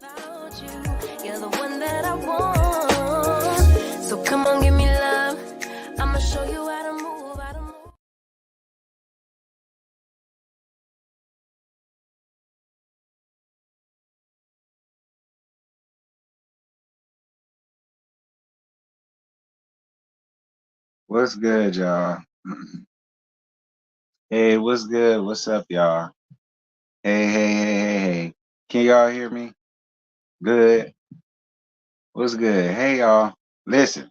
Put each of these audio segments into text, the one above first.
Without you, you're the one that I want. So come on, give me love. I'ma show you how to move, how to move. What's good, y'all? Hey, what's good? What's up, y'all? Hey. Can y'all hear me? Good. What's good? Hey, y'all. Listen,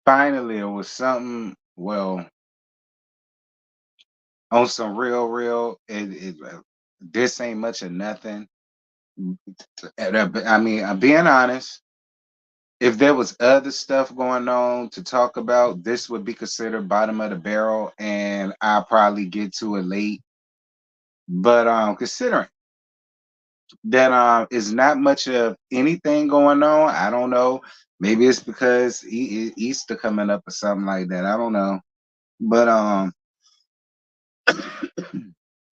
finally, it was something, well, on some real, this ain't much of nothing. I mean, I'm being honest. If there was other stuff going on to talk about, this would be considered bottom of the barrel, and I'll probably get to it late. But considering that is not much of anything going on. I don't know. Maybe it's because Easter coming up or something like that. I don't know. But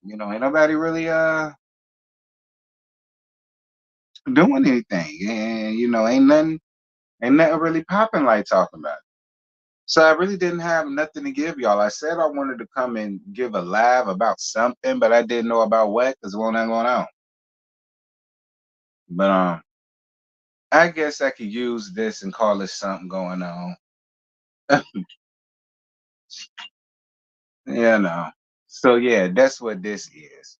ain't nobody really doing anything. And ain't nothing really popping like talking about it. So I really didn't have nothing to give y'all. I said I wanted to come and give a live about something, but I didn't know about what because what not going on. But I guess I could use this and call it something going on. You know. So yeah, that's what this is.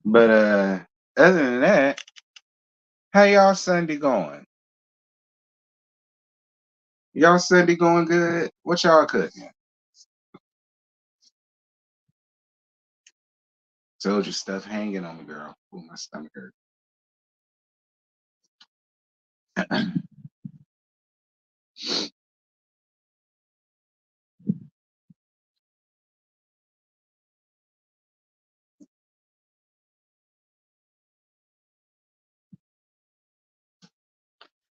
But other than that, how y'all Sunday going? Y'all Sunday going good? What y'all cooking? Told you stuff hanging on me, girl. Ooh, my stomach hurt.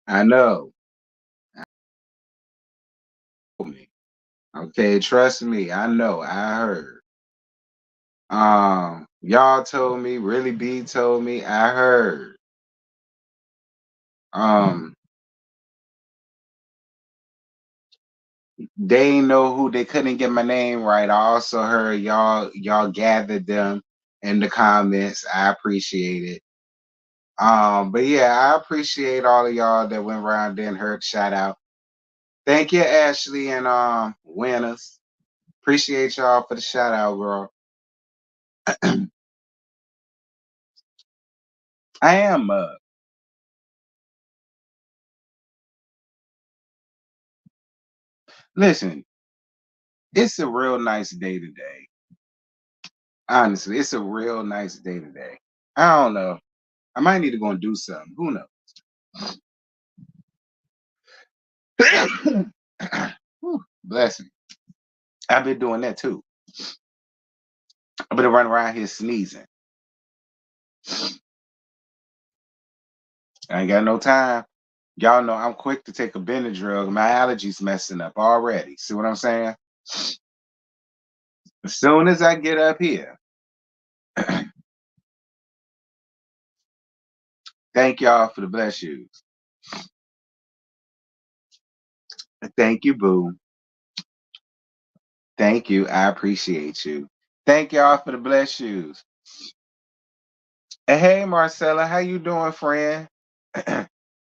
I know. Okay, trust me. I know. I heard. Y'all told me. Really, B told me. I heard. Um, they ain't know who they couldn't get my name right. I also heard y'all gathered them in the comments. I appreciate it. But yeah, I appreciate all of y'all that went around there and heard shout out. Thank you, Ashley and Winners. Appreciate y'all for the shout out, girl. I am listen, it's a real nice day today. Honestly, it's a real nice day today. I don't know. I might need to go and do something. Who knows? Whew, bless me. I've been doing that too. I've been running around here sneezing. I ain't got no time. Y'all know I'm quick to take a Benadryl. My allergies messing up already. See what I'm saying? As soon as I get up here, thank y'all for the bless yous. Thank you, boo. Thank you. I appreciate you. Thank y'all for the bless yous. And hey, Marcella, how you doing, friend?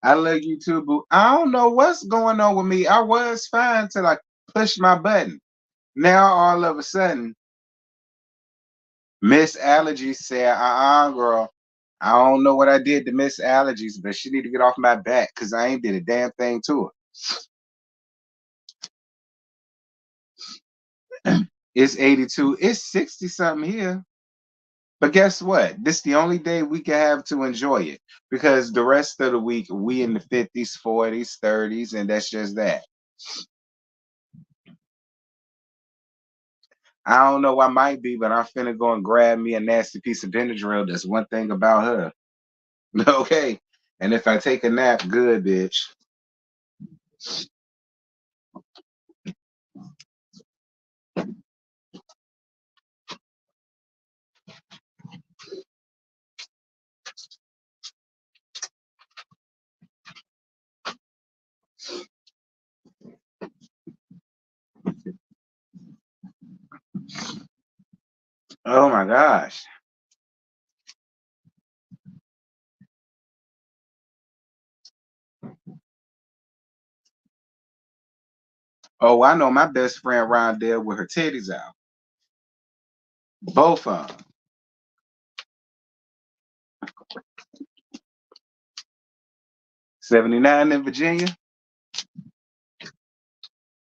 I love you too, boo. I don't know what's going on with me. I was fine till I pushed my button. Now all of a sudden, Miss Allergies said, girl. I don't know what I did to Miss Allergies, but she need to get off my back because I ain't did a damn thing to her. It's 82. It's 60 something here. But guess what? This the only day we can have to enjoy it because the rest of the week we in the 50s, 40s, 30s, and that's just that. I don't know I might be, but I'm finna go and grab me a nasty piece of Benadryl. That's one thing about her. Okay. And if I take a nap, good, bitch. Oh my gosh. Oh, I know my best friend around there with her titties out. Both of them. 79 in Virginia.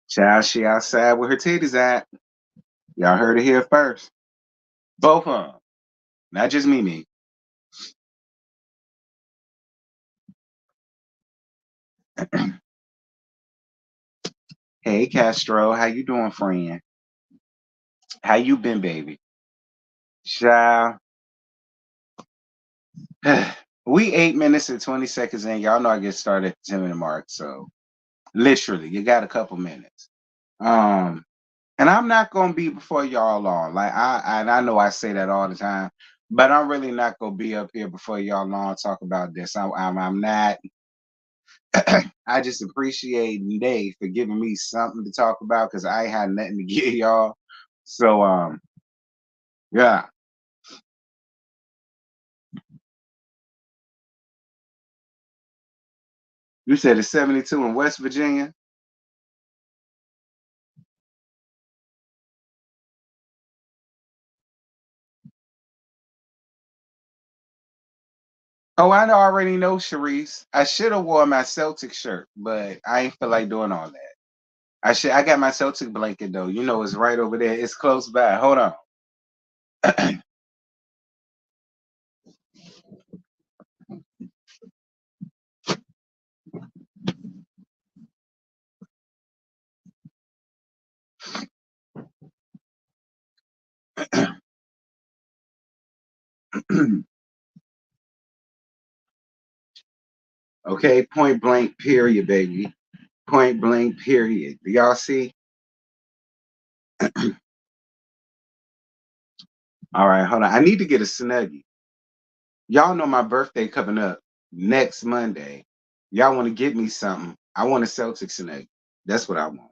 Child, she outside with her titties out. Y'all heard it here first. Both of them. Not just me. Hey, Castro. How you doing, friend? How you been, baby? Child. We 8 minutes and 20 seconds in. Y'all know I get started at the 10-minute mark. So literally, you got a couple minutes. Um, and I'm not gonna be before y'all long. Like I know I say that all the time, but I'm really not gonna be up here before y'all long talk about this. I'm not. I just appreciate Nay for giving me something to talk about because I had nothing to give y'all. So yeah. You said it's 72 in West Virginia. Oh, I already know, Sharice. I should have worn my Celtic shirt, but I ain't feel like doing all that. I got my Celtic blanket though. You know it's right over there. It's close by. Hold on. Okay, point blank, period, baby. Point blank, period. Do y'all see? All right, hold on. I need to get a snuggie. Y'all know my birthday coming up next Monday. Y'all want to get me something? I want a Celtic snuggie. That's what I want.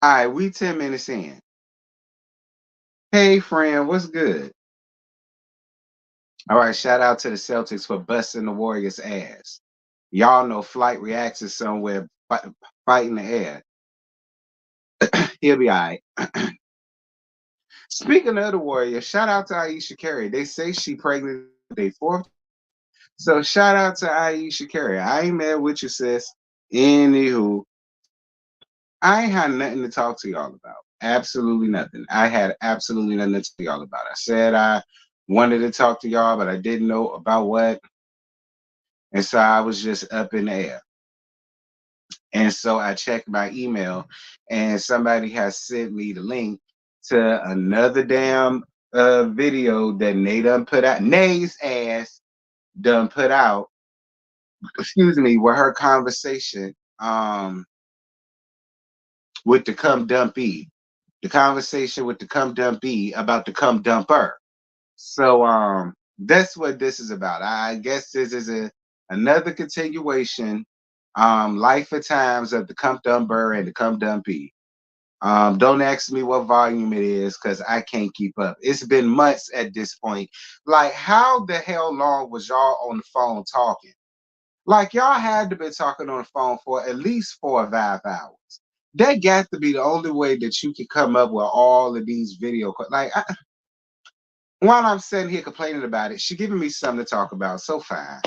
All right, we 10 minutes in. Hey, friend, what's good? All right, shout out to the Celtics for busting the Warriors' ass. Y'all know Flight reacts to somewhere fighting the air. He'll be all right. Speaking of the Warriors, shout out to Aisha Curry. They say she pregnant day fourth. So shout out to Aisha Curry. I ain't mad with you, sis. Anywho, I ain't had nothing to talk to y'all about. Absolutely nothing. I had absolutely nothing to tell y'all about. I said I wanted to talk to y'all, but I didn't know about what. And so I was just up in the air. And so I checked my email and somebody has sent me the link to another damn video that Nay done put out. Nay's ass done put out, excuse me, with her conversation with the come dumpy. The conversation with the come dumpy about the come dumper. So that's what this is about. I guess this is another continuation, life at times of the come dumper and the come dumpy. Don't ask me what volume it is because I can't keep up. It's been months at this point. Like, how the hell long was y'all on the phone talking? Like, y'all had to be talking on the phone for at least 4 or 5 hours. That got to be the only way that you could come up with all of these like, while I'm sitting here complaining about it, she giving me something to talk about. So fine.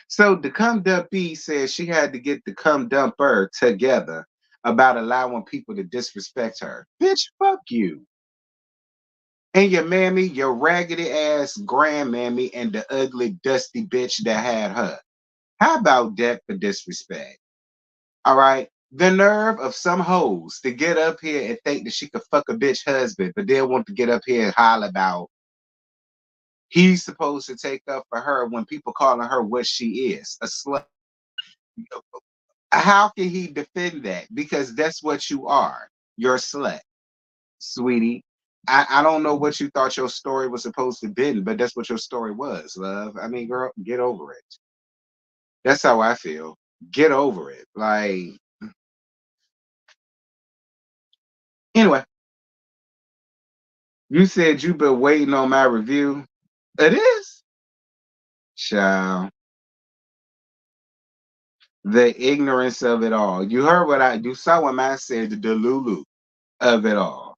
So the cum dumpy says she had to get the cum dumper together about allowing people to disrespect her. Bitch, fuck you. And your mammy, your raggedy ass grandmammy, and the ugly, dusty bitch that had her. How about that for disrespect? All right. The nerve of some hoes to get up here and think that she could fuck a bitch husband, but they want to get up here and holler about he's supposed to take up for her when people calling her what she is, a slut. How can he defend that? Because that's what you are. You're a slut, sweetie. I don't know what you thought your story was supposed to be, but that's what your story was, love. I mean, girl, get over it. That's how I feel. Get over it. Like, anyway, you said you've been waiting on my review. It is, child. The ignorance of it all. You heard what you saw what I said, the delulu of it all.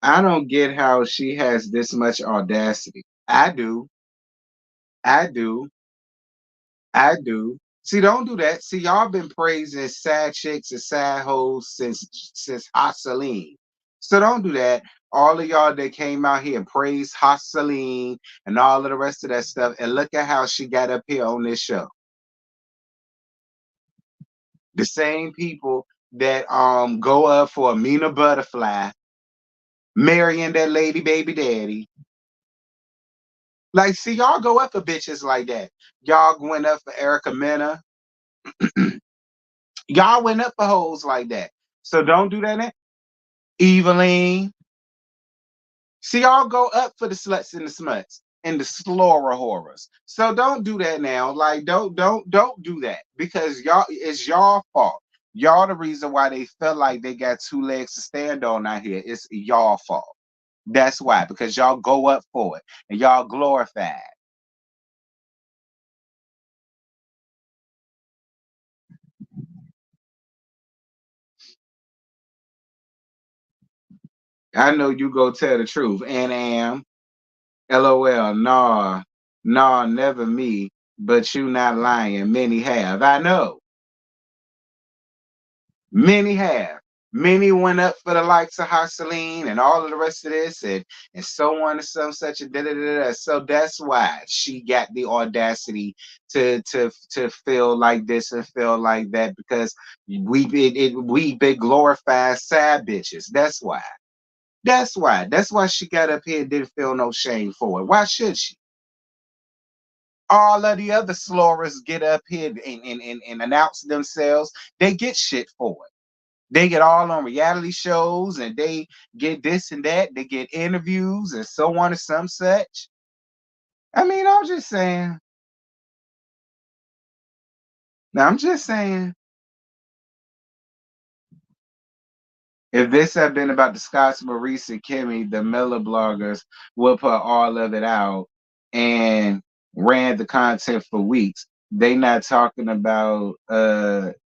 I don't get how she has this much audacity. I do. I do. I do. See, don't do that. See, y'all been praising sad chicks and sad hoes since Hosseline. So don't do that. All of y'all that came out here and praised Hosseline and all of the rest of that stuff, and look at how she got up here on this show. The same people that go up for Amina Butterfly, marrying that lady baby daddy. Like, see, y'all go up for bitches like that. Y'all went up for Erica Mena. Y'all went up for hoes like that. So don't do that. Eveline. See, y'all go up for the sluts and the smuts and the slora horrors. So don't do that now. Like, don't do that because y'all, it's y'all fault. Y'all the reason why they felt like they got two legs to stand on out here. It's y'all fault. That's why, because y'all go up for it and y'all glorify it. I know you go tell the truth. And am. LOL. Nah. Nah, never me. But you not lying. Many have. I know. Many have. Many went up for the likes of Hosseline and all of the rest of this and so on and so such and da da da da. So that's why she got the audacity to feel like this and feel like that because we been glorified sad bitches. That's why. That's why. That's why she got up here and didn't feel no shame for it. Why should she? All of the other slorers get up here and announce themselves. They get shit for it. They get all on reality shows and they get this and that. They get interviews and so on and some such. I mean, I'm just saying. Now, I'm just saying. If this had been about the Scots, Maurice, and Kimmy, the Miller bloggers would put all of it out and ran the content for weeks. They not talking about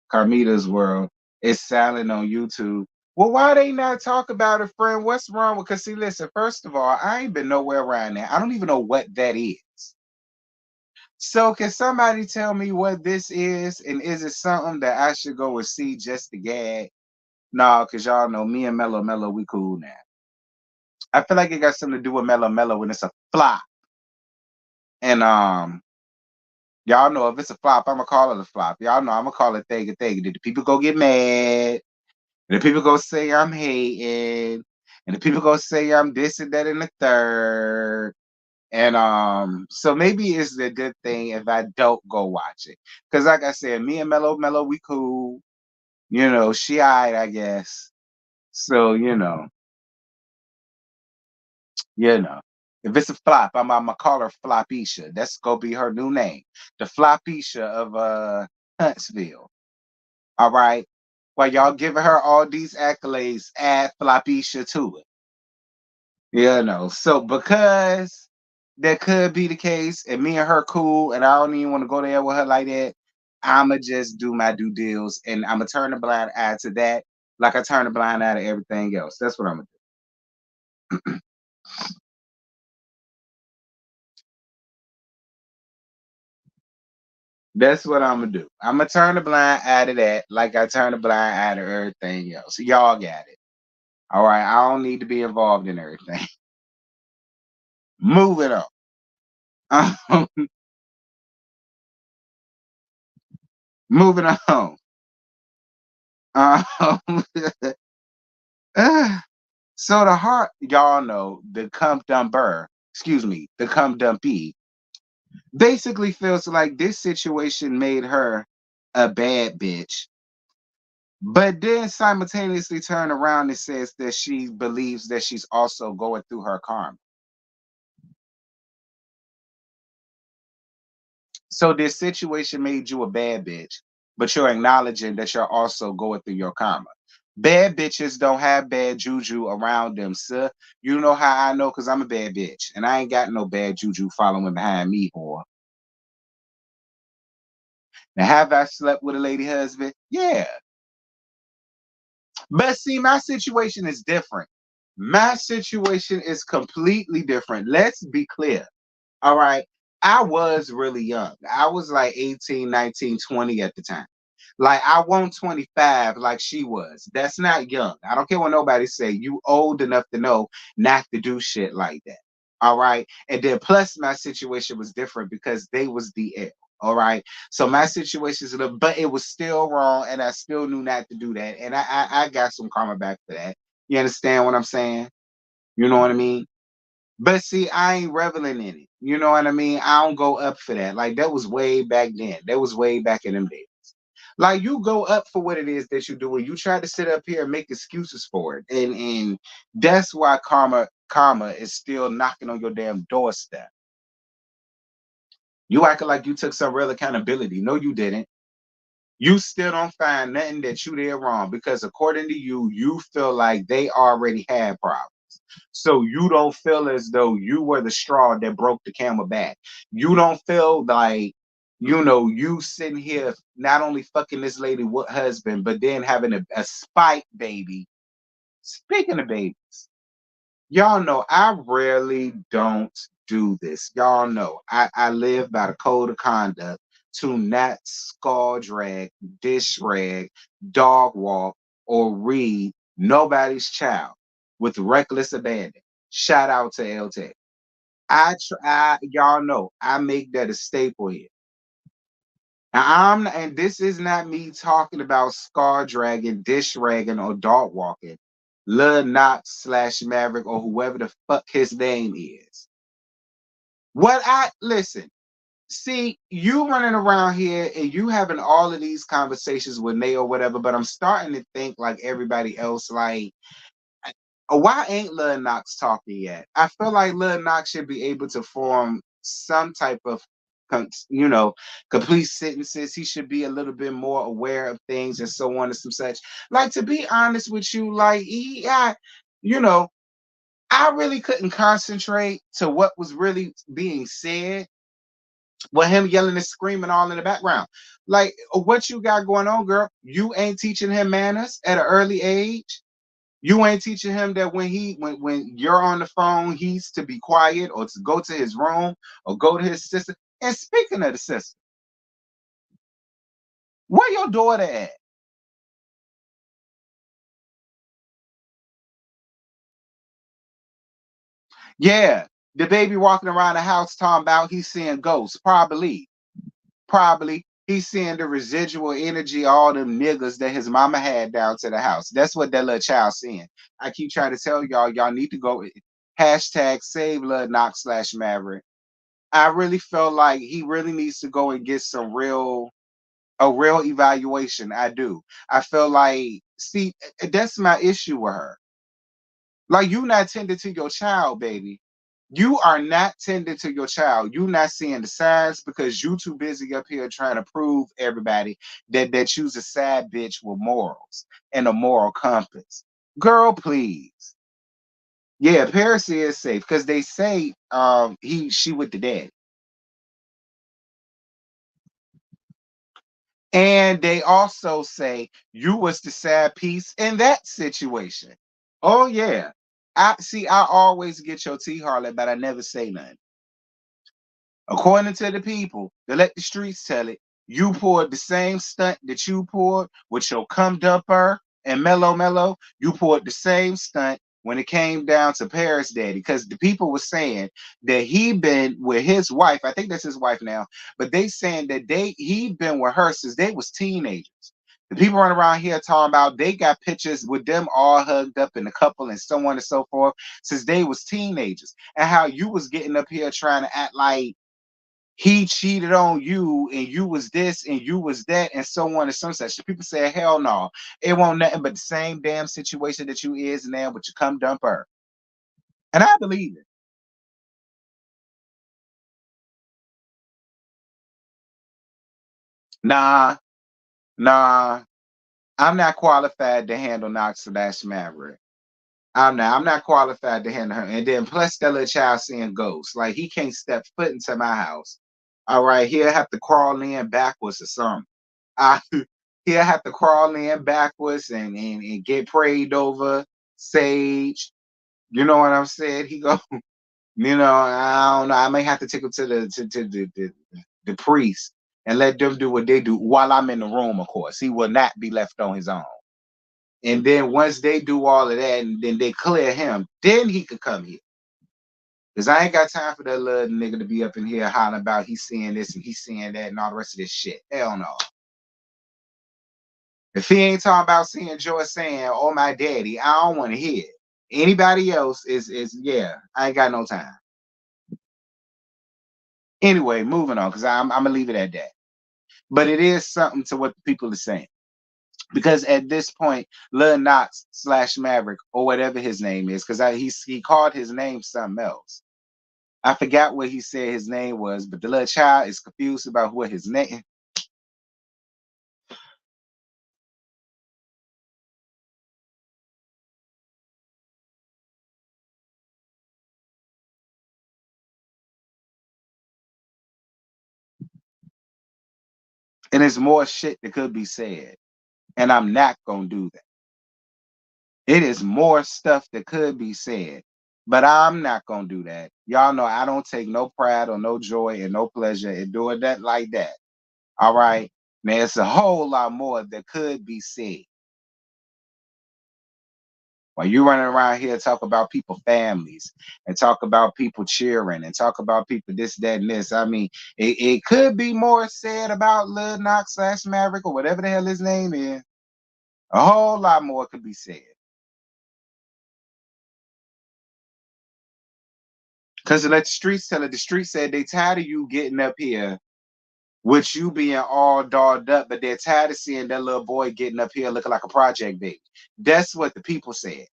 Carmita's world. It's silent on YouTube. Well, why they not talk about it, friend? What's wrong with? Because see, listen. First of all, I ain't been nowhere around there. I don't even know what that is. So, can somebody tell me what this is, and is it something that I should go and see just to gag? No, because y'all know me and Mello Mello, we cool now. I feel like it got something to do with Mello Mello when it's a flop. And y'all know if it's a flop, I'm gonna call it a flop. Y'all know I'm gonna call it Thega Thega. Did the people go get mad? And the people go say I'm hating, and the people go say I'm this and that and the third. And so maybe it's a good thing if I don't go watch it. Cause like I said, me and Mello Mello, we cool. You know, she alright, I guess. So, if it's a flop, I'm gonna call her Flopisha. That's gonna be her new name. The Flopisha of Huntsville. All right. While y'all giving her all these accolades, add Flopisha to it. So because that could be the case, and me and her cool, and I don't even want to go there with her like that, I'ma just do my due deals and I'ma turn a blind eye to that, like I turn a blind eye to everything else. That's what I'm gonna do. That's what I'm gonna do. I'm gonna turn a blind eye to that, like I turn a blind eye to everything else. Y'all got it. All right. I don't need to be involved in everything. Moving on. Um, moving on. Um, so the heart, y'all know, the cum dumper, excuse me, the cum dumpy, basically feels like this situation made her a bad bitch but then simultaneously turn around and says that she believes that she's also going through her karma. So this situation made you a bad bitch, but you're acknowledging that you're also going through your karma. Bad bitches don't have bad juju around them, sir. You know how I know? Because I'm a bad bitch, and I ain't got no bad juju following behind me, whore. Now, have I slept with a lady husband? Yeah. But see, my situation is different. My situation is completely different. Let's be clear. All right. I was really young. I was like 18, 19, 20 at the time. Like I won't 25 like she was. That's not young. I don't care what nobody say. You old enough to know not to do shit like that. All right. And then plus my situation was different because they was DL. All right. So my situation is a little, but it was still wrong, and I still knew not to do that. And I got some karma back for that. You understand what I'm saying? You know what I mean? But see, I ain't reveling in it. You know what I mean? I don't go up for that. Like that was way back then. That was way back in them days. Like you go up for what it is that you do, and you try to sit up here and make excuses for it. And that's why karma is still knocking on your damn doorstep. You acting like you took some real accountability. No, you didn't. You still don't find nothing that you did wrong because according to you, you feel like they already had problems. So you don't feel as though you were the straw that broke the camel back. You don't feel like, you sitting here not only fucking this lady with husband, but then having a spike baby. Speaking of babies, y'all know I rarely don't do this. Y'all know I live by the code of conduct to not skull drag, dish rag, dog walk, or read nobody's child with reckless abandon. Shout out to LT. Y'all know I make that a staple here. Now and this is not me talking about scar dragging, dish ragging, or dog walking. Lil Knox slash Maverick or whoever the fuck his name is. What I listen, see, you running around here and you having all of these conversations with Nate or whatever, but I'm starting to think like everybody else, like, why ain't Lil Knox talking yet? I feel like Lil Knox should be able to form some type of, you know, complete sentences. He should be a little bit more aware of things and so on and some such. Like to be honest with you, like you know, I really couldn't concentrate to what was really being said with him yelling and screaming all in the background. Like, what you got going on, girl? You ain't teaching him manners at an early age. You ain't teaching him that when you're on the phone, he's to be quiet or to go to his room or go to his sister. And speaking of the sister, where your daughter at? Yeah, the baby walking around the house talking about he's seeing ghosts. Probably he's seeing the residual energy, all them niggas that his mama had down to the house. That's what that little child seeing. I keep trying to tell y'all need to go hashtag save Lil Knox slash Maverick. I really feel like he really needs to go and get a real evaluation. I do. I feel like, see, that's my issue with her. Like you not tending to your child, baby. You are not tending to your child. You not seeing the signs because you too busy up here trying to prove everybody that you's a sad bitch with morals and a moral compass. Girl, please. Yeah, Paris is safe because they say she with the daddy. And they also say you was the sad piece in that situation. Oh yeah. I always get your tea, Harlot, but I never say nothing. According to the people, they let the streets tell it. You pulled the same stunt that you pulled with your cum dumper and Mellow Mellow. You pulled the same stunt when it came down to Paris Daddy, because the people were saying that he been with his wife. I think that's his wife now, but they saying that he been with her since they was teenagers. The people running around here talking about they got pictures with them all hugged up in a couple and so on and so forth since they was teenagers, and how you was getting up here trying to act like he cheated on you and you was this and you was that and so on and so such. The people say, hell no, it won't nothing but the same damn situation that you is now, but you come dump her. And I believe it. Nah, nah, I'm not qualified to handle Knox/Maverick. I'm not qualified to handle her. And then plus that little child seeing ghosts. Like he can't step foot into my house. All right, he'll have to crawl in backwards or something. I he'll have to crawl in backwards and get prayed over, sage. You know what I'm saying? He go, I don't know. I may have to take him to the priest and let them do what they do while I'm in the room, of course. He will not be left on his own. And then once they do all of that and then they clear him, then he could come here. Because I ain't got time for that little nigga to be up in here hollering about he's seeing this and he's seeing that and all the rest of this shit. Hell no. If he ain't talking about seeing Joy saying, oh my daddy, I don't want to hear it. Anybody else is yeah, I ain't got no time. Anyway, moving on, because I'm gonna leave it at that. But it is something to what the people are saying. Because at this point, Lil Knox/Maverick, or whatever his name is, because he called his name something else. I forgot what he said his name was, but the little child is confused about what his name. And there's more shit that could be said. And I'm not gonna do that. It is more stuff that could be said. But I'm not gonna do that. Y'all know I don't take no pride or no joy and no pleasure in doing that like that. All right. Now it's a whole lot more that could be said. While you running around here talk about people families and talk about people cheering and talk about people this, that, and this. I mean, it could be more said about Lil Knox/Maverick or whatever the hell his name is. A whole lot more could be said. Because let the streets tell it. The streets said they tired of you getting up here with you being all dolled up, but they're tired of seeing that little boy getting up here looking like a project baby. That's what the people said.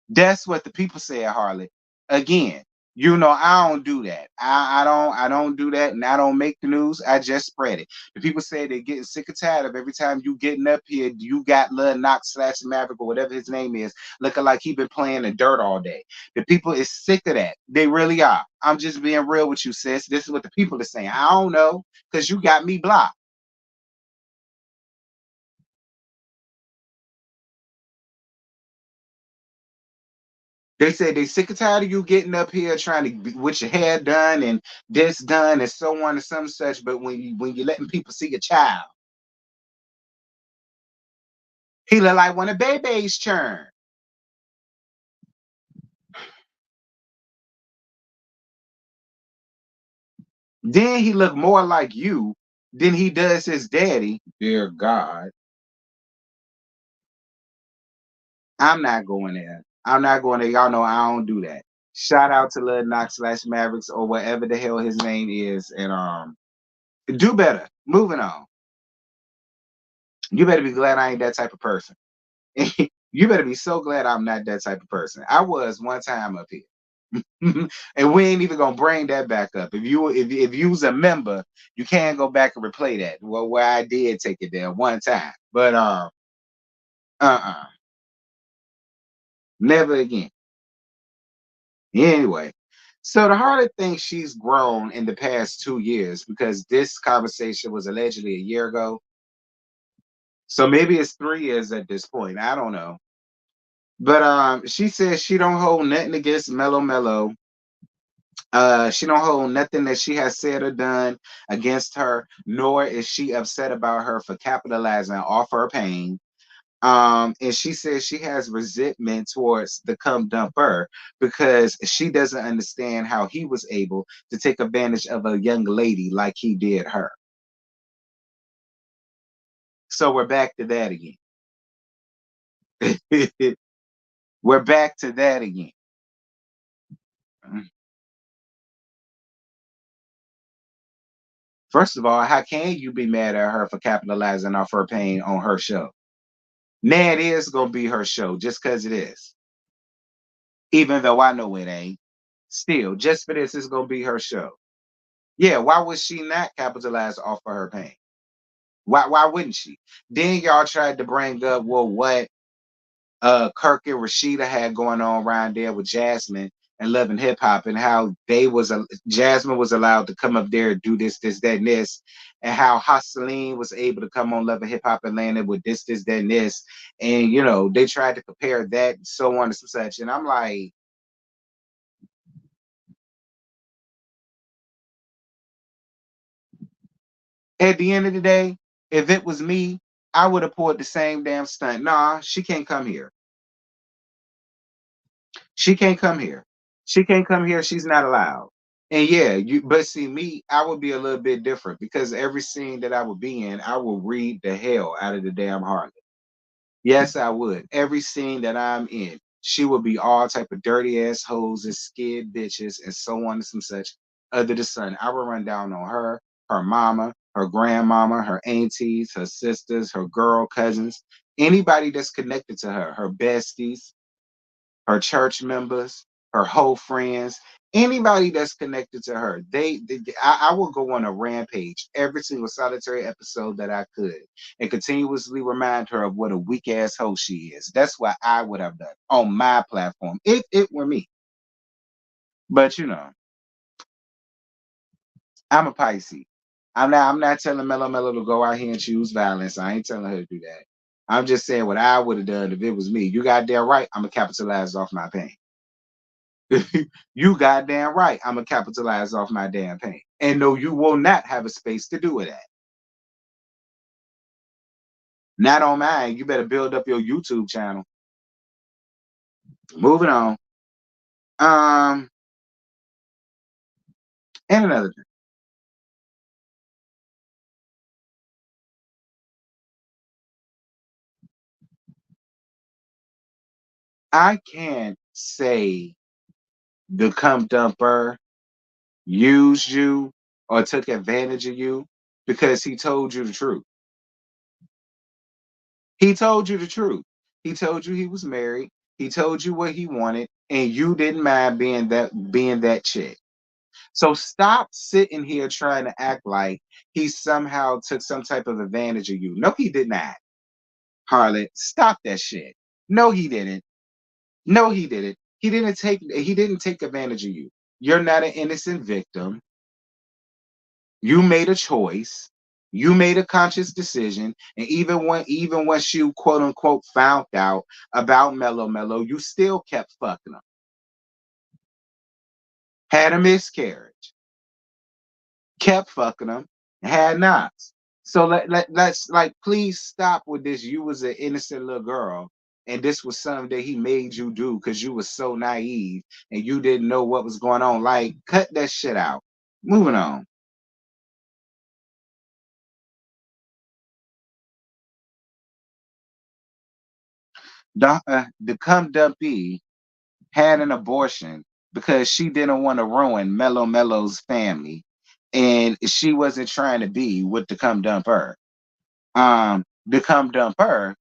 That's what the people say, Harley. Again, I don't do that. I don't do that, and I don't make the news. I just spread it. The people say they're getting sick and tired of every time you getting up here, you got Lil Knox/Maverick or whatever his name is, looking like he been playing the dirt all day. The people is sick of that. They really are. I'm just being real with you, sis. This is what the people are saying. I don't know, because you got me blocked. They say they sick and tired of you getting up here trying to with your hair done and this done and so on and some such. But when you letting people see your child, he look like one of baby's churn. Then he look more like you than he does his daddy. Dear God, I'm not going there. I'm not going there. Y'all know I don't do that. Shout out to Lil Knox/Mavericks or whatever the hell his name is, and do better. Moving on. You better be glad I ain't that type of person. You better be so glad I'm not that type of person. I was one time up here. And we ain't even gonna bring that back up. If you was a member, you can't go back and replay that. Well, where I did take it there one time. But uh never again. Anyway. So the Harlot thinks she's grown in the past 2 years because this conversation was allegedly a year ago. So maybe it's 3 years at this point. I don't know. But she says she don't hold nothing against Mellow Mellow. She don't hold nothing that she has said or done against her, nor is she upset about her for capitalizing off her pain. And she says she has resentment towards the cum dumper because she doesn't understand how he was able to take advantage of a young lady like he did her. So we're back to that again. We're back to that again. First of all, how can you be mad at her for capitalizing off her pain on her show? Now it is gonna be her show just because it is. Even though I know it ain't. Still, just for this, it's gonna be her show. Yeah, why would she not capitalize off of her pain? Why wouldn't she? Then y'all tried to bring up, well, what Kirk and Rashida had going on around there with Jasmine and Love and Hip Hop, and how Jasmine was allowed to come up there and do this, that, and this, and how Hustline was able to come on Love and Hip Hop Atlanta with this, that, and this, and they tried to compare that and so on and such, and I'm like, at the end of the day, if it was me, I would have pulled the same damn stunt. Nah, she can't come here. She can't come here. She can't come here. She's not allowed. And yeah, but see me, I would be a little bit different because every scene that I would be in, I will read the hell out of the damn harlot. Yes, I would. Every scene that I'm in, she would be all type of dirty ass hoes and skid bitches and so on and some such. Under the sun, I would run down on her, her mama, her grandmama, her aunties, her sisters, her girl cousins, anybody that's connected to her, her besties, her church members, her whole friends, anybody that's connected to her. I will go on a rampage every single solitary episode that I could and continuously remind her of what a weak ass hoe she is. That's what I would have done on my platform if it were me. But I'm a Pisces. I'm not telling Mellow Mellow to go out here and choose violence. I ain't telling her to do that. I'm just saying what I would have done if it was me. You got there right, I'm gonna capitalize off my pain. You goddamn right. I'm gonna capitalize off my damn pain. And no, you will not have a space to do it at. Not on mine. You better build up your YouTube channel. Moving on. Um, and another thing. I can't say the cum dumper used you or took advantage of you because he told you the truth. He told you the truth. He told you he was married. He told you what he wanted, and you didn't mind being that chick. So stop sitting here trying to act like he somehow took some type of advantage of you. No, he did not. Harlot, stop that shit. No, he didn't. No, he didn't. He didn't take advantage of you. You're not an innocent victim. You made a choice. You made a conscious decision. And even once you quote unquote found out about Mellow Mellow, you still kept fucking him. Had a miscarriage. Kept fucking him, had knocks. So let's like please stop with this. You was an innocent little girl, and this was something that he made you do because you was so naive and you didn't know what was going on. Like, cut that shit out. Moving on. The cum dumpy had an abortion because she didn't want to ruin Mellow Mellow's family, and she wasn't trying to be with the cum dumper. The cum dumper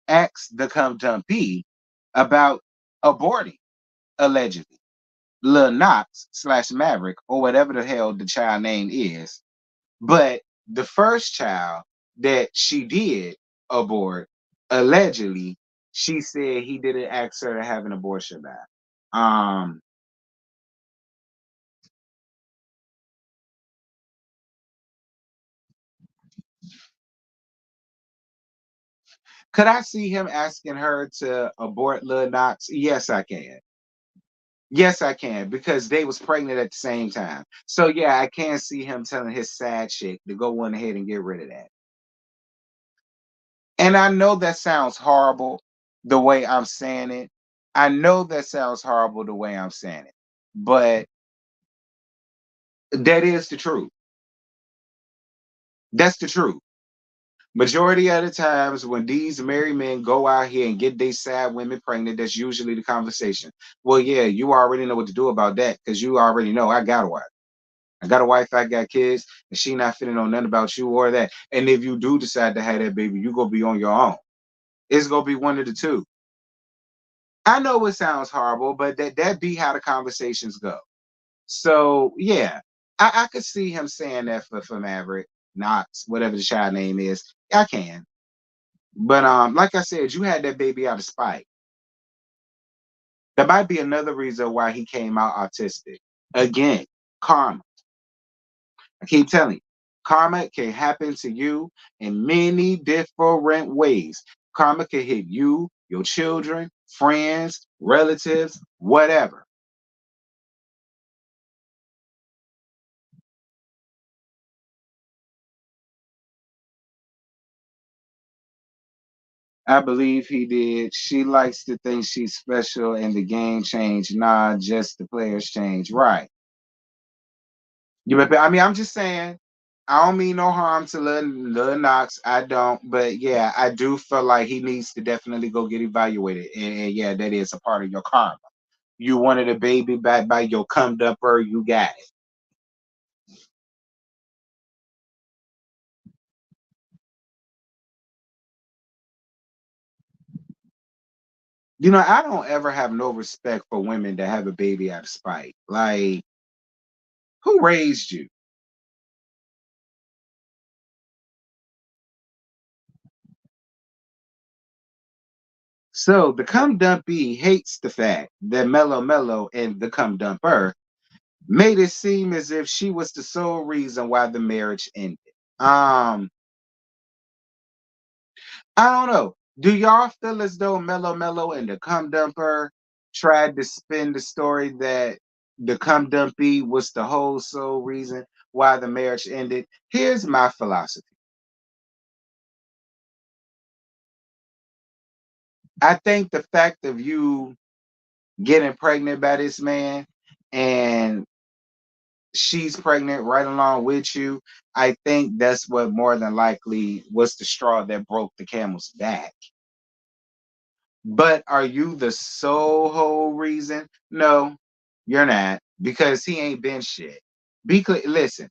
asked the come dumpy about aborting, allegedly. Lil Knox slash Maverick, or whatever the hell the child name is. But the first child that she did abort, allegedly, she said he didn't ask her to have an abortion back. Um, could I see him asking her to abort Lil Knox? Yes, I can. Yes, I can because they was pregnant at the same time. So yeah, I can see him telling his side chick to go on ahead and get rid of that. And I know that sounds horrible the way I'm saying it. I know that sounds horrible the way I'm saying it. But that is the truth. That's the truth. Majority of the times when these married men go out here and get they sad women pregnant, that's usually the conversation. Well, yeah, you already know what to do about that because you already know I got one. I got a wife, I got kids, and she not feeling on nothing about you or that. And if you do decide to have that baby, you gonna be on your own. It's gonna be one of the two. I know it sounds horrible, but that be how the conversations go. So yeah, I could see him saying that for Maverick, Knox, whatever the child name is. I can. But like I said, you had that baby out of spite. That might be another reason why he came out autistic. Again, karma. I keep telling you, karma can happen to you in many different ways. Karma can hit you, your children, friends, relatives, whatever. I believe he did. She likes to think she's special and the game changed. Nah, just the players change. Right. I mean, I'm just saying, I don't mean no harm to Lil Knox. I don't. But yeah, I do feel like he needs to definitely go get evaluated. And yeah, that is a part of your karma. You wanted a baby back by your cum dumper, you got it. I don't ever have no respect for women that have a baby out of spite. Like, who raised you? So the cum dumpy hates the fact that Mellow Mellow and the cum dumper made it seem as if she was the sole reason why the marriage ended. Um, I don't know. Do y'all feel as though Mellow Mellow and the cum dumper tried to spin the story that the cum dumpy was the whole sole reason why the marriage ended? Here's my philosophy. I think the fact of you getting pregnant by this man and she's pregnant right along with you, I think that's what more than likely was the straw that broke the camel's back. But are you the sole whole reason? No, you're not, because he ain't been shit. Be clear. Listen,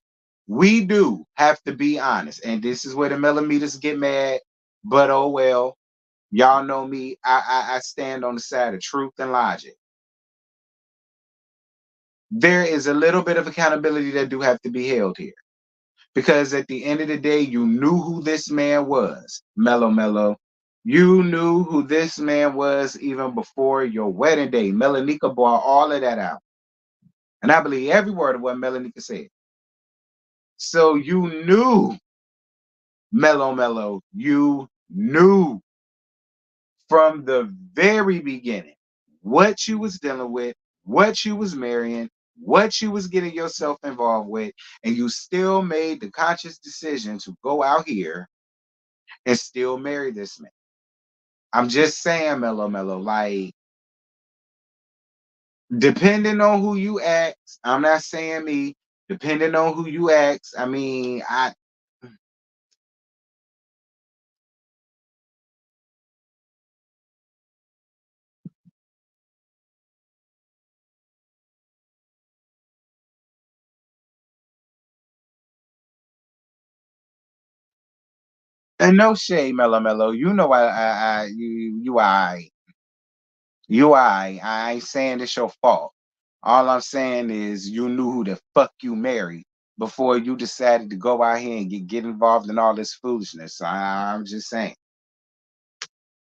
we do have to be honest, and this is where the millimeters get mad. But oh well, y'all know me. I stand on the side of truth and logic. There is a little bit of accountability that do have to be held here. Because at the end of the day, you knew who this man was, Mellow Mellow. You knew who this man was even before your wedding day. Melanika brought all of that out. And I believe every word of what Melanika said. So you knew, Mellow Mellow, you knew from the very beginning what you was dealing with, what you was marrying, what you was getting yourself involved with, and you still made the conscious decision to go out here and still marry this man. I'm just saying, Mellow Mellow, like, depending on who you ask, I'm not saying me, depending on who you ask, I mean, and no shade, Mellow Mellow. You know, I ain't saying it's your fault. All I'm saying is you knew who the fuck you married before you decided to go out here and get involved in all this foolishness. So I'm just saying.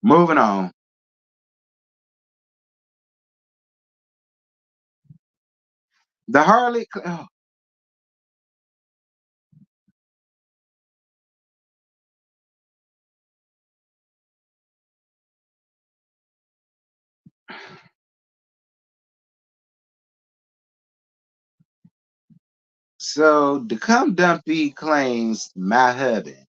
Moving on. The Harley. Oh, so the Come Dumpy claims my husband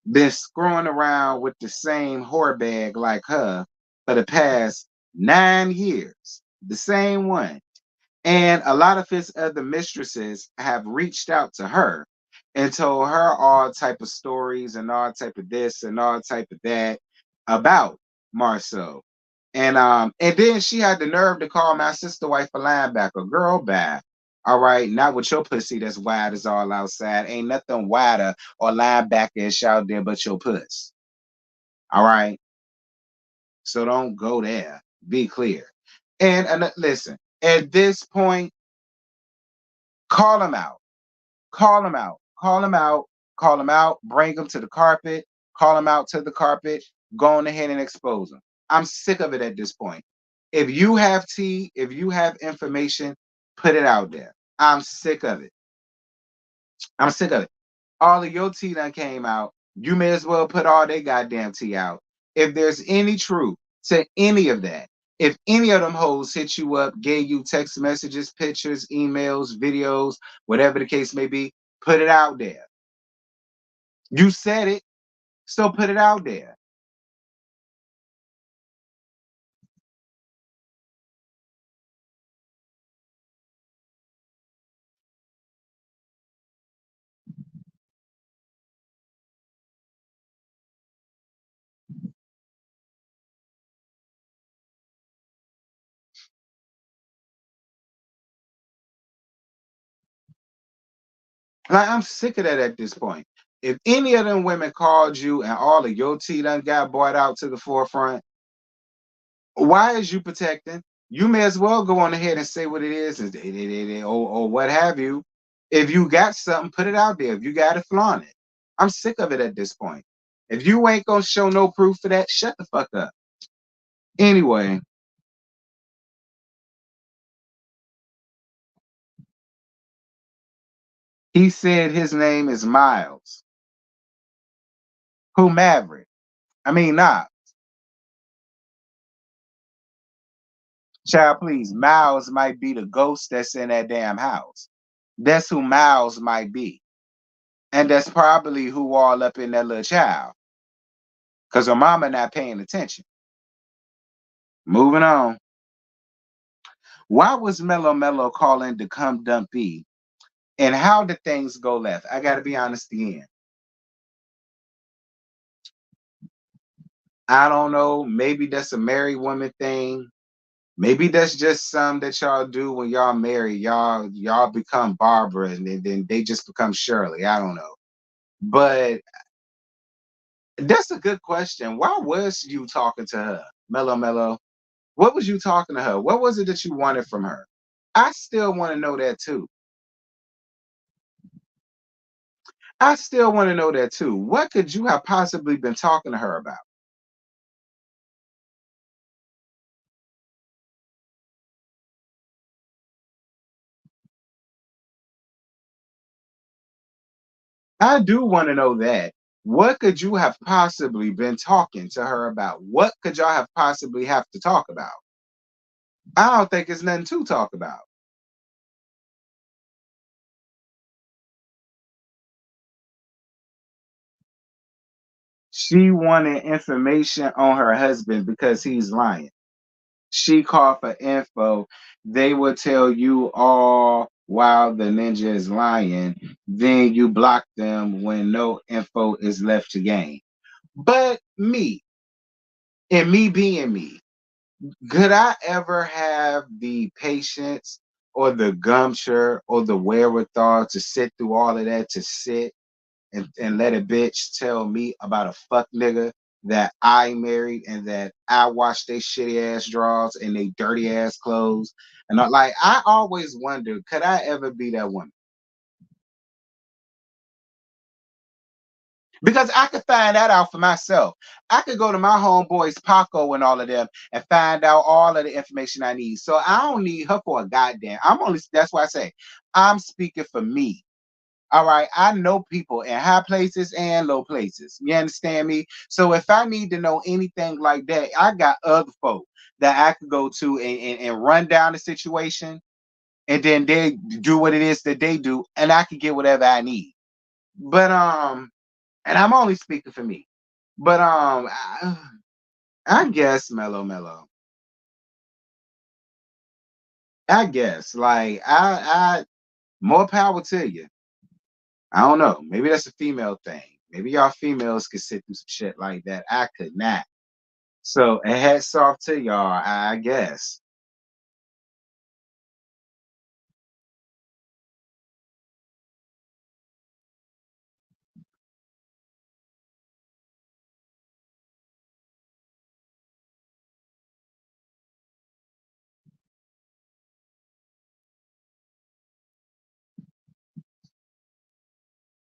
been screwing around with the same whore bag like her for the past 9 years. The same one. And a lot of his other mistresses have reached out to her and told her all type of stories and all type of this and all type of that about Marceau. And then she had the nerve to call my sister wife a linebacker. Girl, bad. All right, not with your pussy that's wide as all outside. Ain't nothing wider or linebacker-ish out there but your puss. All right. So don't go there. Be clear. And listen, at this point, call him out. Call him out. Call him out. Call him out. Bring him to the carpet. Call him out to the carpet. Go on ahead and expose him. I'm sick of it at this point. If you have tea, if you have information, put it out there. I'm sick of it. I'm sick of it. All of your tea done came out. You may as well put all their goddamn tea out. If there's any truth to any of that, if any of them hoes hit you up, gave you text messages, pictures, emails, videos, whatever the case may be, put it out there. You said it, so put it out there. Like, I'm sick of that at this point. If any of them women called you and all of your tea done got brought out to the forefront, why is you protecting? You may as well go on ahead and say what it is, or what have you. If you got something, put it out there. If you got it, flaunt it. I'm sick of it at this point. If you ain't gonna show no proof for that, shut the fuck up. Anyway, he said his name is Miles. Who Maverick? I mean, nah, child, please. Miles might be the ghost that's in that damn house. That's who Miles might be. And that's probably who all up in that little child. Because her mama not paying attention. Moving on. Why was Mellow Mellow calling to come dumpy? And how did things go left? I gotta be honest again. I don't know. Maybe that's a married woman thing. Maybe that's just some that y'all do when y'all marry. Y'all become Barbara and then they just become Shirley. I don't know. But that's a good question. Why was you talking to her, Mellow Mellow? What was you talking to her? What was it that you wanted from her? I still want to know that too. I still want to know that too. What could you have possibly been talking to her about? I do want to know that. What could you have possibly been talking to her about? What could y'all have possibly have to talk about? I don't think it's nothing to talk about. She wanted information on her husband because he's lying. She called for info. They will tell you all while the ninja is lying. Then you block them when no info is left to gain. But me, and me being me, could I ever have the patience or the gumpture or the wherewithal to sit through all of that, to sit and let a bitch tell me about a fuck nigga that I married and that I washed their shitty ass drawers and they dirty ass clothes? And I always wondered, could I ever be that woman? Because I could find that out for myself. I could go to my homeboys Paco and all of them and find out all of the information I need. So I don't need her for a goddamn. That's why I say I'm speaking for me. All right. I know people in high places and low places. You understand me? So if I need to know anything like that, I got other folk that I could go to and run down the situation, and then they do what it is that they do, and I can get whatever I need. But and I'm only speaking for me. But I guess Mellow Mellow. I guess I more power to you. I don't know. Maybe that's a female thing. Maybe y'all females could sit through some shit like that. I could not. So a hats off to y'all, I guess.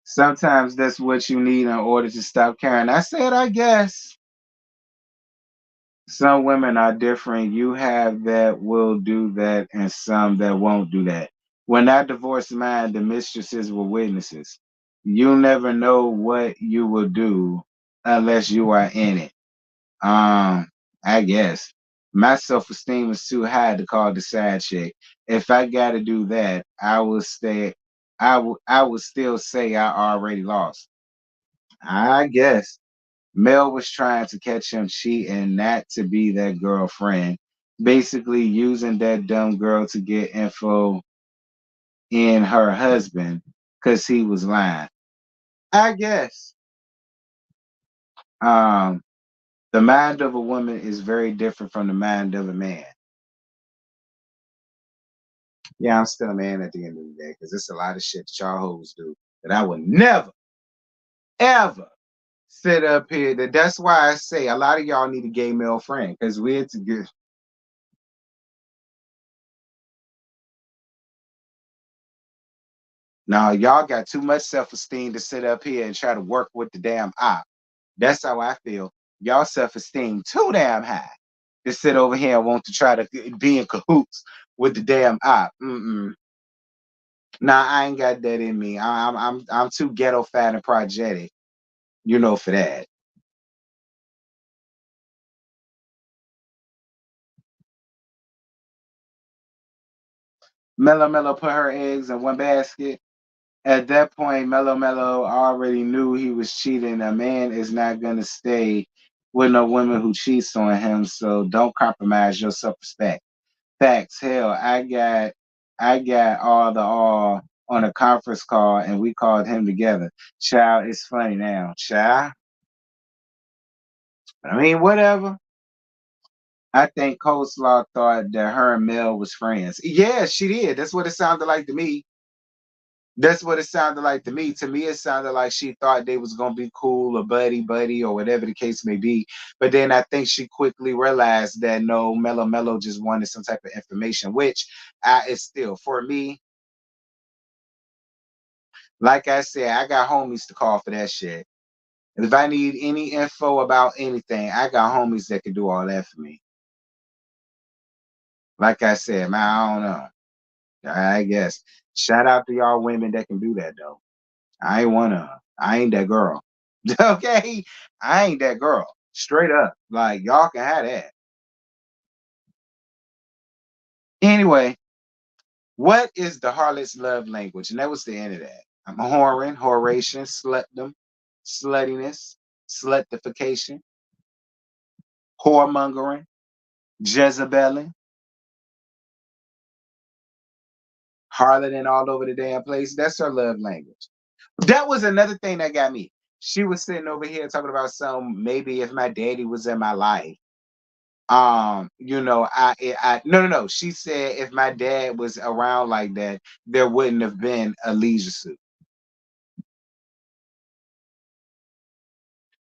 Sometimes that's what you need in order to stop caring. I said, I guess. Some women are different. You have that will do that, and some that won't do that. When I divorced mine, the mistresses were witnesses. You never know what you will do unless you are in it. Um, I guess my self esteem is too high to call the side chick. If I got to do that, I will stay. I would still say I already lost. I guess. Mel was trying to catch him cheating, not to be that girlfriend. Basically, using that dumb girl to get info in her husband because he was lying. I guess. Um, the mind of a woman is very different from the mind of a man. Yeah, I'm still a man at the end of the day because it's a lot of shit that y'all hoes do that I would never, ever sit up here. That's why I say a lot of y'all need a gay male friend because we're to get. Now y'all got too much self-esteem to sit up here and try to work with the damn op. That's how I feel. Y'all self-esteem too damn high to sit over here and want to try to be in cahoots with the damn op. Mm-mm. Nah, I ain't got that in me. I'm too ghetto fat and projectic, for that. Mellow Mellow put her eggs in one basket. At that point, Mellow Mellow already knew he was cheating. A man is not gonna stay with no woman who cheats on him. So don't compromise your self-respect. Facts. Hell, I got all on a conference call and we called him together. Child, it's funny now. Child. I mean, whatever. I think Coleslaw thought that her and Mel was friends. Yeah, she did. That's what it sounded like to me. That's what it sounded like to me. To me, it sounded like she thought they was gonna be cool or buddy buddy or whatever the case may be. But then I think she quickly realized that no, Mellow Mellow just wanted some type of information, which is still for me. Like I said, I got homies to call for that shit. And if I need any info about anything, I got homies that can do all that for me. Like I said, man, I don't know. I guess. Shout out to y'all women that can do that though. I ain't one of 'em. I ain't that girl. Okay? I ain't that girl. Straight up. Like y'all can have that. Anyway, what is the harlot's love language? And that was the end of that. I'm whoring, horation, slutdom, sluttiness, slutification, whoremongering, Jezebelling, harloting all over the damn place. That's her love language. That was another thing that got me. She was sitting over here talking about some maybe if my daddy was in my life. I no. She said if my dad was around like that, there wouldn't have been a leisure suit.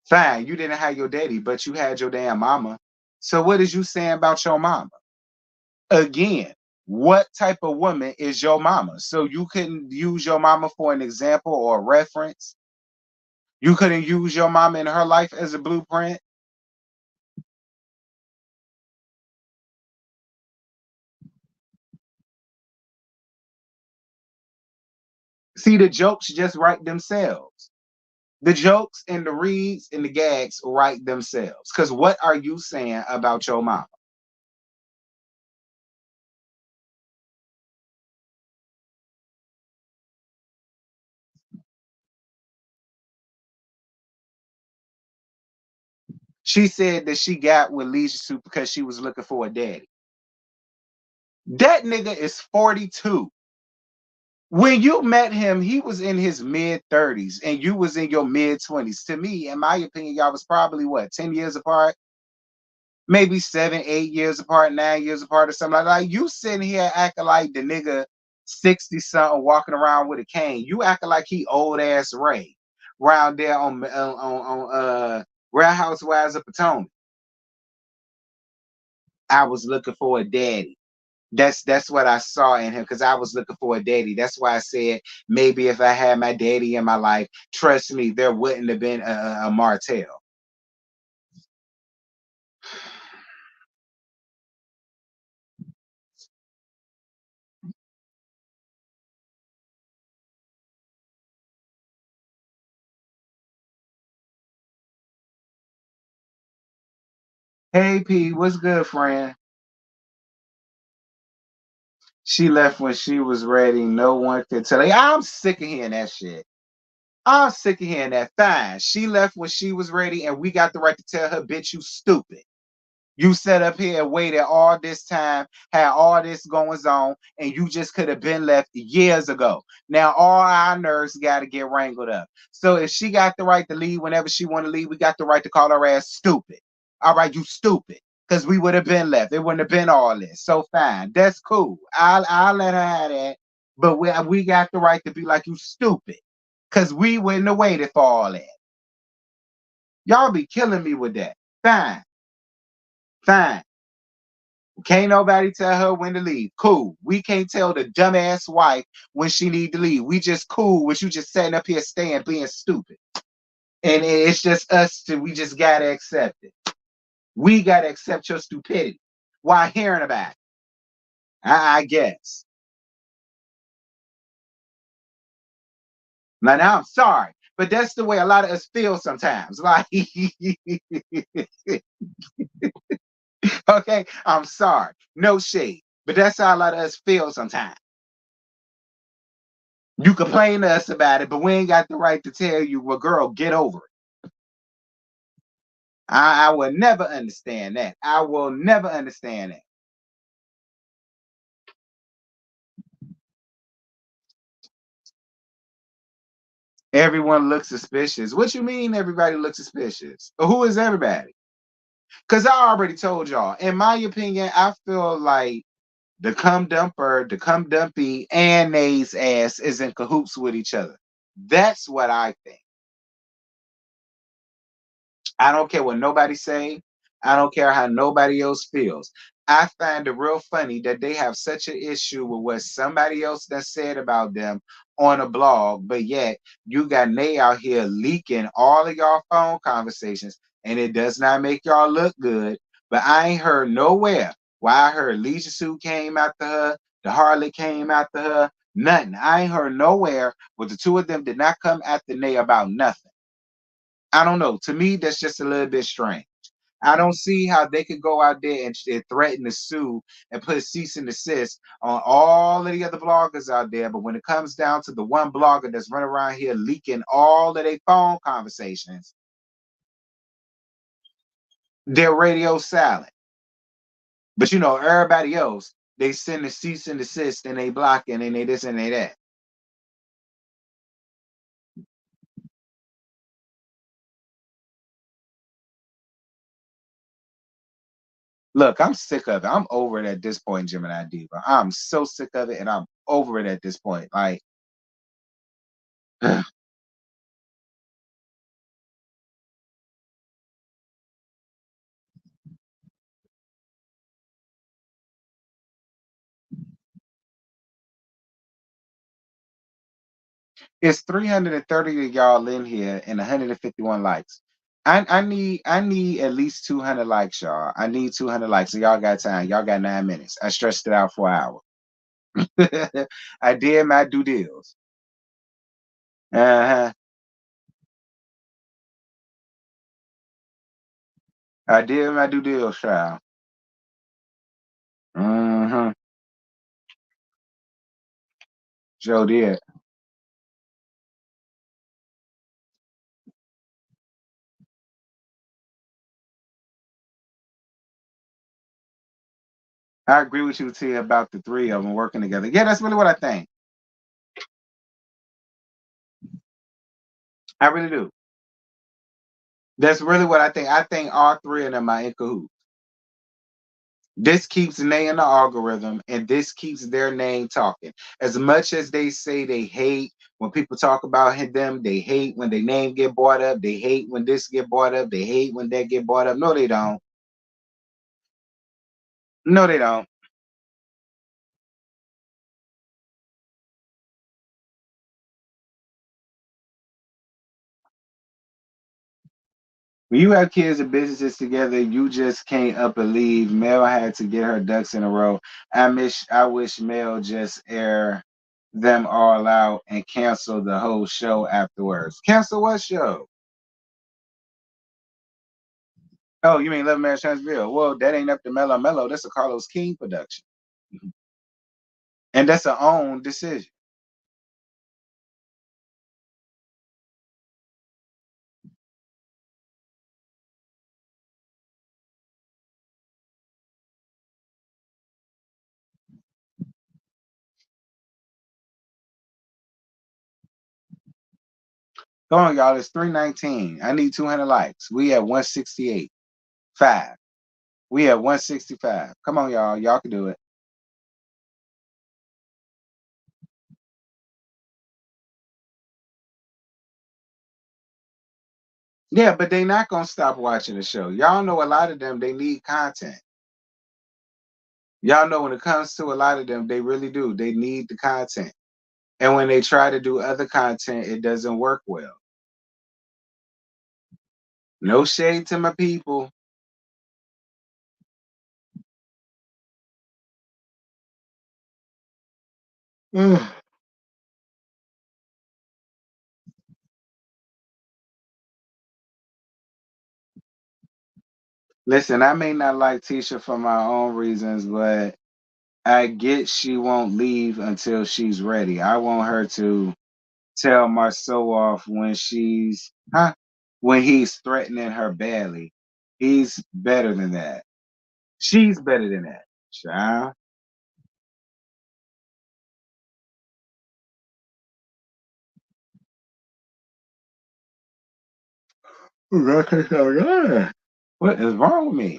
Fine, you didn't have your daddy, but you had your damn mama. So what is you saying about your mama? Again, what type of woman is your mama? So you couldn't use your mama for an example or a reference. You couldn't use your mama in her life as a blueprint. See, the jokes just write themselves. The jokes and the reads and the gags write themselves. Because what are you saying about your mama? She said that she got with Leisure Suit because she was looking for a daddy. That nigga is 42. When you met him, he was in his mid 30s and you was in your mid 20s. To me, in my opinion, y'all was probably what, 10 years apart? maybe 7, 8 years apart, 9 years apart, or something like that. Like, you sitting here acting like the nigga 60 something walking around with a cane. You acting like he old ass Ray round there on Real Housewives of Potomac. I was looking for a daddy. That's what I saw in him because I was looking for a daddy. That's why I said maybe if I had my daddy in my life, trust me, there wouldn't have been a Martell. Hey P, what's good, friend? She left when she was ready. No one could tell her. I'm sick of hearing that shit. I'm sick of hearing that. Fine. She left when she was ready, and we got the right to tell her, bitch, you stupid. You sat up here and waited all this time, had all this going on, and you just could have been left years ago. Now all our nerves got to get wrangled up. So if she got the right to leave whenever she want to leave, we got the right to call her ass stupid. All right, you stupid. Because we would have been left. It wouldn't have been all this. So fine. That's cool. I'll let her have that. But we got the right to be like, you stupid. Because we wouldn't have waited for all that. Y'all be killing me with that. Fine. Fine. Can't nobody tell her when to leave. Cool. We can't tell the dumbass wife when she need to leave. We just cool with you just sitting up here staying being stupid. And it's just us we just gotta accept it. We gotta accept your stupidity while hearing about it. I guess. Now I'm sorry, but that's the way a lot of us feel sometimes. Like, okay, I'm sorry. No shade. But that's how a lot of us feel sometimes. You complain to us about it, but we ain't got the right to tell you, well, girl, get over it. I will never understand that. I will never understand that. Everyone looks suspicious. What you mean everybody looks suspicious? Who is everybody? Because I already told y'all, in my opinion, I feel like the cum dumper, the cum dumpy, and Nays ass is in cahoots with each other. That's what I think. I don't care what nobody say. I don't care how nobody else feels. I find it real funny that they have such an issue with what somebody else that said about them on a blog, but yet you got Nay out here leaking all of y'all phone conversations, and it does not make y'all look good. But I ain't heard nowhere why I heard Leisure Suit came after her, the Harlot came after her, nothing. I ain't heard nowhere where the two of them did not come after Nay about nothing. I don't know. To me, that's just a little bit strange. I don't see how they could go out there and threaten to sue and put a cease and desist on all of the other bloggers out there. But when it comes down to the one blogger that's running around here leaking all of their phone conversations, they're radio silent. But you know, everybody else, they send a cease and desist and they blocking and they this and they that. Look, I'm sick of it. I'm over it at this point, Gemini Diva. I'm so sick of it and I'm over it at this point. Like, it's 330 of y'all in here and 151 likes. I need at least 200 likes, y'all. I need 200 likes. So y'all got time. Y'all got 9 minutes. I stretched it out for an hour. I did my due deals. Uh-huh. I did my due deals, child. Mm-hmm. Joe did. I agree with you, T, about the three of them working together. Yeah, that's really what I think. I really do. That's really what I think. I think all three of them are in cahoots. This keeps Nay in the algorithm, and this keeps their name talking. As much as they say they hate when people talk about them, they hate when their name get brought up. They hate when this get brought up. They hate when that get brought up. No, they don't. No, they don't. When you have kids and businesses together, you just can't up and leave. Mel had to get her ducks in a row. I wish Mel just air them all out and cancel the whole show afterwards. Cancel what show? Oh, you mean Love Marriage Transville? Well, that ain't up to Mello Mello. That's a Carlos King production, and that's a own decision. Go on, y'all. It's 319. I need 200 likes. We at 168. 5. We at 165. Come on, y'all. Y'all can do it. Yeah, but they not gonna stop watching the show. Y'all know a lot of them, they need content. Y'all know when it comes to a lot of them, they really do. They need the content. And when they try to do other content, it doesn't work well. No shade to my people. Listen, I may not like Tisha for my own reasons, but I get she won't leave until she's ready. I want her to tell Marceau off when when he's threatening her badly. He's better than that. She's better than that. Child. What is wrong with me?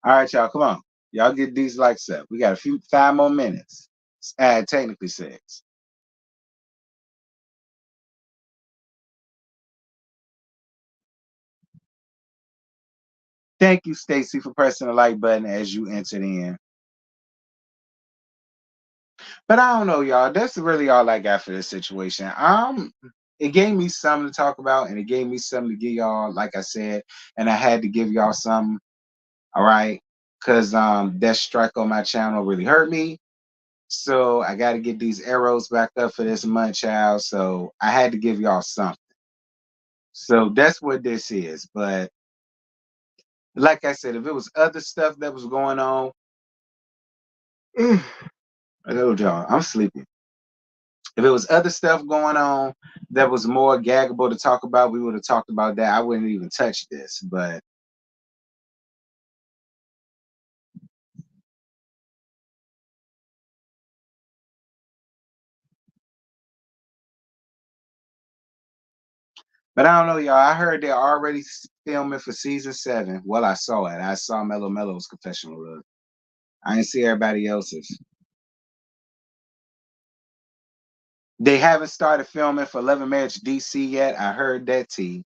All right, y'all, come on. Y'all get these likes up. We got a few 5 more minutes. Technically 6. Thank you, Stacy, for pressing the like button as you entered in. But I don't know, y'all. That's really all I got for this situation. It gave me something to talk about, and it gave me something to give y'all, like I said, and I had to give y'all some. All right, because that strike on my channel really hurt me. So I got to get these arrows back up for this month, child. So I had to give y'all something. So that's what this is. But like I said, if it was other stuff that was going on, I told y'all, I'm sleepy. If it was other stuff going on that was more gaggable to talk about, we would have talked about that. I wouldn't even touch this. But I don't know, y'all. I heard they're already filming for season 7. Well, I saw it. I saw Mellow Mellow's confessional look. I didn't see everybody else's. They haven't started filming for Love and Marriage DC yet. I heard that T.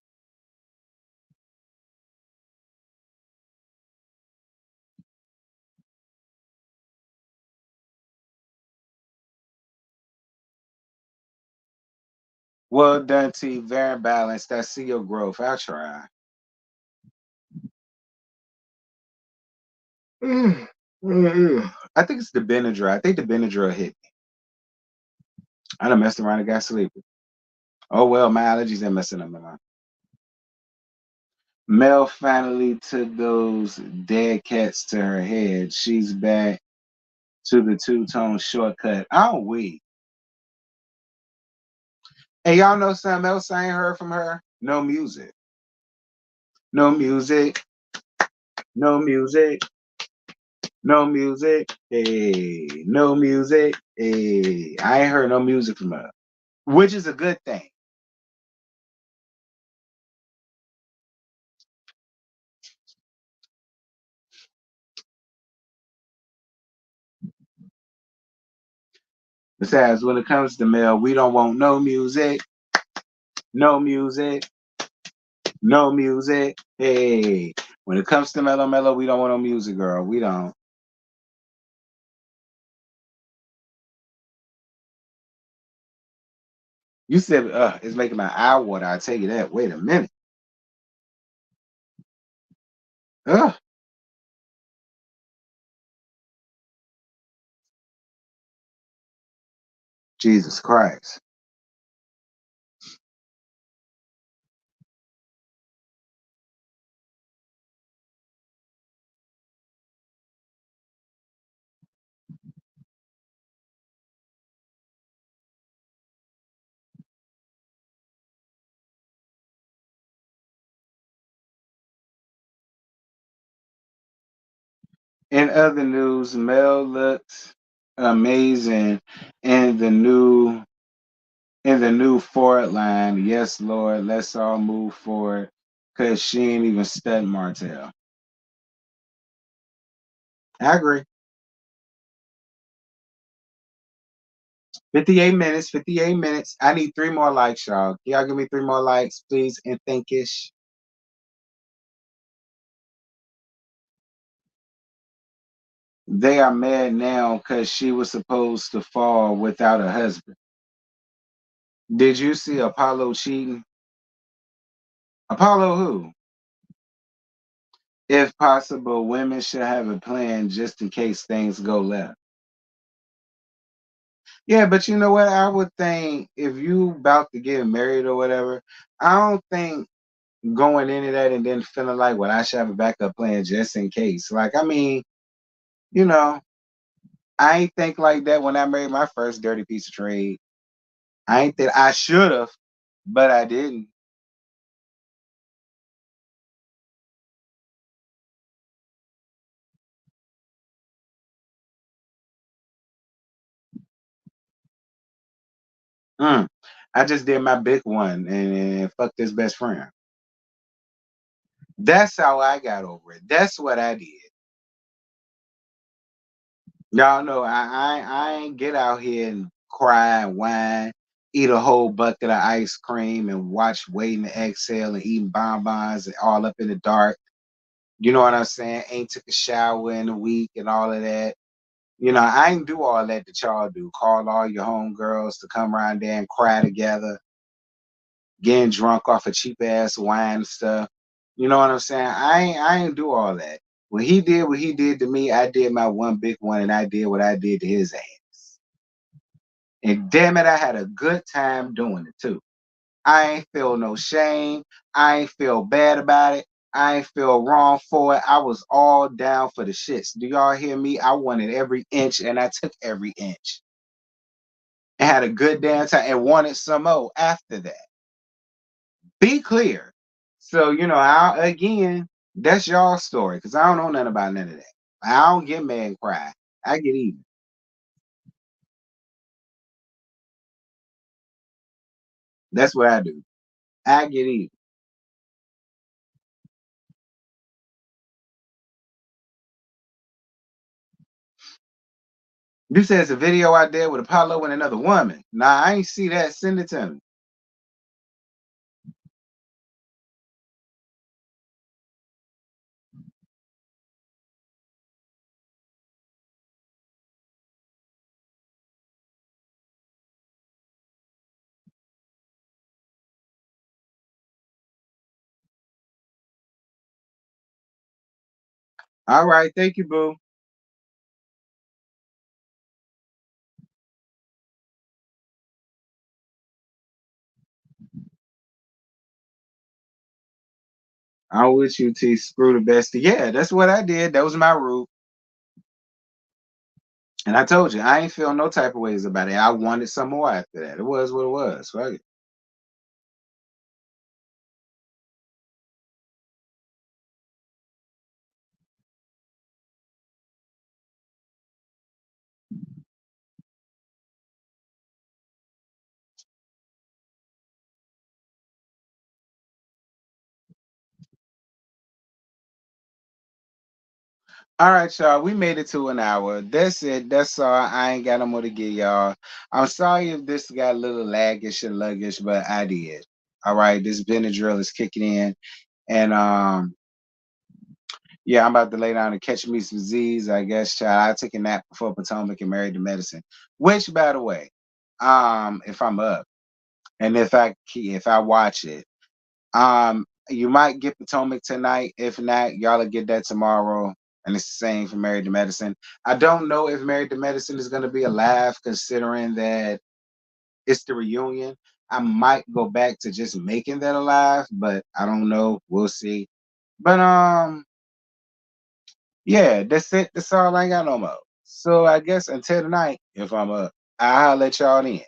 Well done, T. Very balanced. I see your growth. I'll try. I think it's the Benadryl. I think the Benadryl hit me. I done messed around and got sleepy. Oh well, my allergies are messing up my mind. Mel finally took those dead cats to her head. She's back to the two-tone shortcut. Oh we. And y'all know something else I ain't heard from her? No music. No music. No music. No music. Hey. No music. Hey. I ain't heard no music from her. Which is a good thing. Besides, when it comes to Mel, we don't want no music, no music, no music. Hey, when it comes to Mellow Mellow, we don't want no music, girl. We don't. You said, it's making my eye water. I tell you that. Wait a minute. Ugh, Jesus Christ. In other news, Mel looks amazing in the new forward line. Yes, Lord, let's all move forward. Cause she ain't even studying Martell. I agree. 58 minutes, 58 minutes. I need 3 more likes, y'all. Can y'all give me 3 more likes, please? And thankish. They are mad now because she was supposed to fall without a husband. Did you see Apollo cheating? Apollo who? If possible, women should have a plan just in case things go left. Yeah, but you know what? I would think if you about to get married or whatever, I don't think going into that and then feeling like, well, I should have a backup plan just in case. Like, I mean, you know, I ain't think like that when I married my first dirty piece of trade. I ain't that I should have, but I didn't. Mm. I just did my big one and fuck this best friend. That's how I got over it. That's what I did. Y'all know I ain't get out here and cry and whine, eat a whole bucket of ice cream and watch Waiting to Exhale and eating bonbons and all up in the dark. You know what I'm saying? Ain't took a shower in a week and all of that. I ain't do all that y'all do. Call all your homegirls to come around there and cry together, getting drunk off of cheap ass wine and stuff. You know what I'm saying? I ain't do all that. When he did what he did to me, I did my one big one and I did what I did to his ass. And damn it, I had a good time doing it too. I ain't feel no shame. I ain't feel bad about it. I ain't feel wrong for it. I was all down for the shits. Do y'all hear me? I wanted every inch and I took every inch. And had a good damn time and wanted some more after that. Be clear. So, again, that's y'all story because I don't know nothing about none of that. I don't get mad and cry. I get even. That's what I do. I get even. You said it's a video out there with Apollo and another woman. Nah, I ain't see that. Send it to me. All right. Thank you, boo. I'm with you, T. Screw the bestie. Yeah, that's what I did. That was my route. And I told you, I ain't feel no type of ways about it. I wanted some more after that. It was what it was. Right? All right, y'all. We made it to an hour. That's it. That's all. I ain't got no more to get y'all. I'm sorry if this got a little laggish and luggish, but I did. All right, this Benadryl is kicking in, and yeah, I'm about to lay down and catch me some Z's. I guess, child. I took a nap before Potomac and married to medicine. Which, by the way, if I'm up and if I watch it, you might get Potomac tonight. If not, y'all will get that tomorrow. And it's the same for Married to Medicine. I don't know if Married to Medicine is going to be alive, considering that it's the reunion. I might go back to just making that alive, but I don't know. We'll see. But yeah, that's it. That's all. I ain't got no more. So I guess until tonight, if I'm up, I'll let y'all in.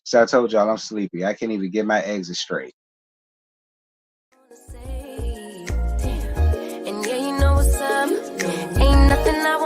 So I told y'all I'm sleepy. I can't even get my exit straight. And yeah, you know what's up. Ain't nothing I